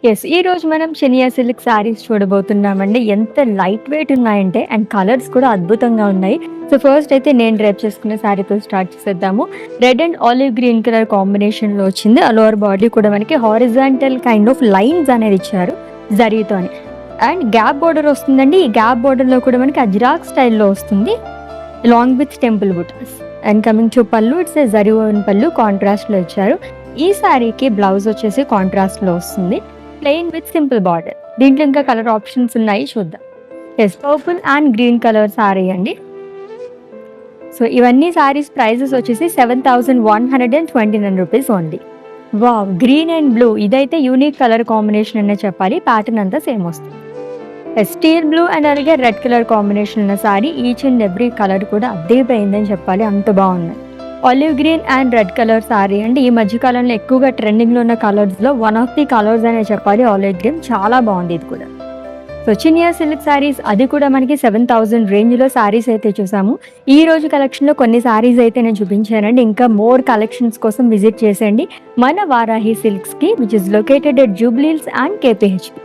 ఈ రోజు మనం షినియా సిల్క్ సారీస్ చూడబోతున్నామండి. ఎంత లైట్ వెయిట్ ఉన్నాయంటే అండ్ కలర్స్ కూడా అద్భుతంగా ఉన్నాయి. సో ఫస్ట్ అయితే నేను డ్రైప్ చేసుకున్న సారీతో స్టార్ట్ చేసేద్దాము. Red and olive green colour కాంబినేషన్‌లో వచ్చింది. లోవర్ బాడీ కూడా మనకి హారిజాంటల్ కైండ్ ఆఫ్ లైన్స్ అనేది ఇచ్చారు జరీతోని. అండ్ గ్యాప్ బోర్డర్ వస్తుందండి. ఈ గ్యాప్ బోర్డర్‌లో కూడా మనకి అజ్రాక్ స్టైల్‌లో వస్తుంది. Long with temple butas. And coming to pallu, it's a zari woven pallu కాంట్రాస్ట్‌లో ఇచ్చారు. ఈ సారీకి బ్లౌజ్ వచ్చేసి కాంట్రాస్ట్‌లో వస్తుంది. Plain with simple border. దీంట్లో ఇంకా కలర్ ఆప్షన్స్ ఉన్నాయి, చూద్దాం. Purple and green colour sari అండి. సో ఇవన్నీ సారీస్ ప్రైజెస్ వచ్చేసి 7,129 rupees only. Wow, green and blue, ఇదైతే యూనిక్ కలర్ కాంబినేషన్ అనే చెప్పాలి. ప్యాటర్న్ అంతా సేమ్ వస్తుంది. స్టీల్ బ్లూ అండ్ అలాగే రెడ్ కలర్ కాంబినేషన్ ఉన్న sorry. Each and every colour కూడా అద్దరిపోయిందని చెప్పాలి, అంత బాగున్నాయి. Olive green and red colour sari అండి. ఈ మధ్యకాలంలో ఎక్కువగా ట్రెండింగ్లో ఉన్న కలర్స్లో వన్ ఆఫ్ ది కలర్స్ అనే చెప్పాలి. ఆలివ్ గ్రీన్ చాలా బాగుంది ఇది కూడా. సో చినియా సిల్క్ సారీస్, అది కూడా మనకి 7,000 రేంజ్లో సారీస్ అయితే చూసాము. ఈ రోజు కలెక్షన్లో కొన్ని సారీస్ అయితే నేను చూపించానండి. ఇంకా మోర్ కలెక్షన్స్ కోసం విజిట్ చేసేయండి మన వారాహి సిల్క్స్కి, which is located at Jubilee Hills and కేపీహెచ్పి.